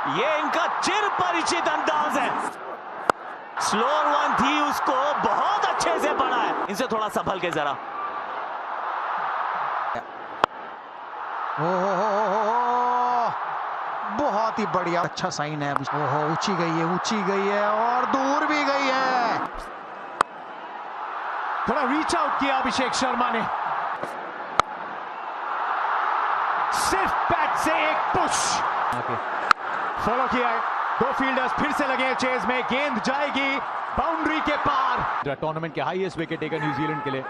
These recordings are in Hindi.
ये इनका चिर परिचित अंदाज है। स्लोअर वन थी, उसको बहुत अच्छे से पढ़ा है। इनसे थोड़ा संभल के जरा। बहुत ही बढ़िया, अच्छा साइन है। ओहो, ऊंची गई है और दूर भी गई है। थोड़ा रीच आउट किया अभिषेक शर्मा ने, सिर्फ बैट से एक पुश फॉलो किया है। दो फील्डर्स फिर से लगे हैं चेज में, गेंद जाएगी बाउंड्री के पार। टूर्नामेंट के हाईएस्ट विकेट टेकर न्यूजीलैंड के लिए।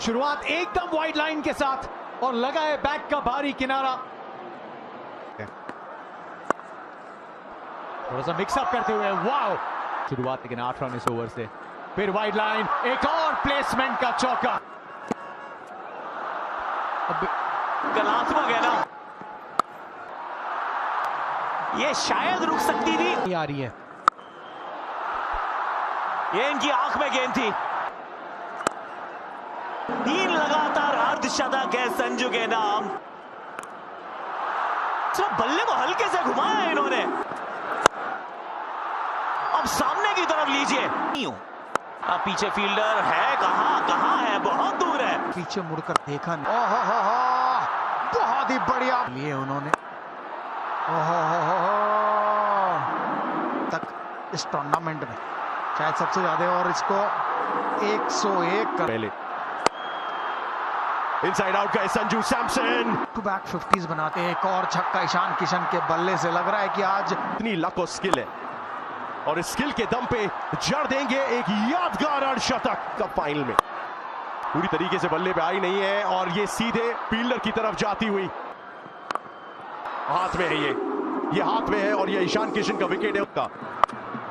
शुरुआत एकदम वाइड लाइन के साथ और लगा है बैट का भारी किनारा। थोड़ा सा मिक्सअप करते हुए, वाओ शुरुआत, लेकिन 8 रन इस ओवर से। फिर वाइड लाइन, एक और प्लेसमेंट का चौका। कलात्मक है ना, ये शायद रुक सकती थी। आ रही है, ये इनकी आंख में गेंद थी। 3 लगातार अर्धशतक है संजू के नाम। सिर्फ बल्ले को हल्के से घुमाया है इन्होंने। अब सामने की तरफ लीजिए। अब पीछे फील्डर है, कहां है, बहुत दूर है। पीछे मुड़कर देखा नहीं। बहुत ही बढ़िया लिए उन्होंने। तक इस टूर्नामेंट में शायद सबसे ज्यादा, और इसको 101 कर पहले इनसाइड आउट का Sanju Samson. To back 50s बनाते हैं। एक और छक्का ईशान किशन के बल्ले से। लग रहा है कि आज इतनी लक और स्किल है, और इस स्किल के दम पे जड़ देंगे एक यादगार अर्धशतक। कप फाइनल में पूरी तरीके से बल्ले पे आई नहीं है, और ये सीधे फील्डर की तरफ जाती हुई हाथ में है। ये हाथ में है, और ये ईशान किशन का विकेट है उसका।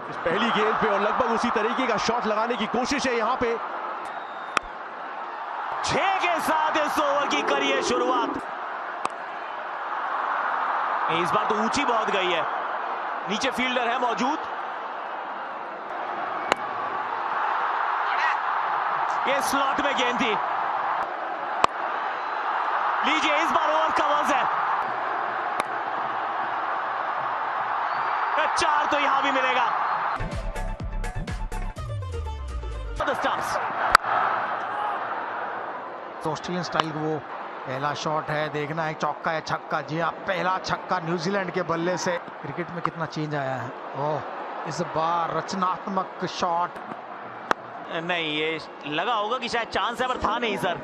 इस पहली गेंद पे और लगभग उसी तरीके का शॉट लगाने की कोशिश है यहाँ पे। 6 के साथ इस ओवर की करिए शुरुआत। इस बार तो ऊंची बहुत गई है, नीचे फील्डर है मौजूद। ये स्लॉट में गेंद थी। लीजिए, इस बार ओवर कवर्स है। 4 तो यहां भी मिलेगा। ऑस्ट्रेलियन स्टाइल वो पहला शॉट है। देखना है चौका है छक्का। जी हाँ, पहला छक्का न्यूजीलैंड के बल्ले से। क्रिकेट में कितना चेंज आया है। ओह, इस बार रचनात्मक शॉट नहीं, ये लगा होगा कि शायद चांस है, पर था नहीं सर।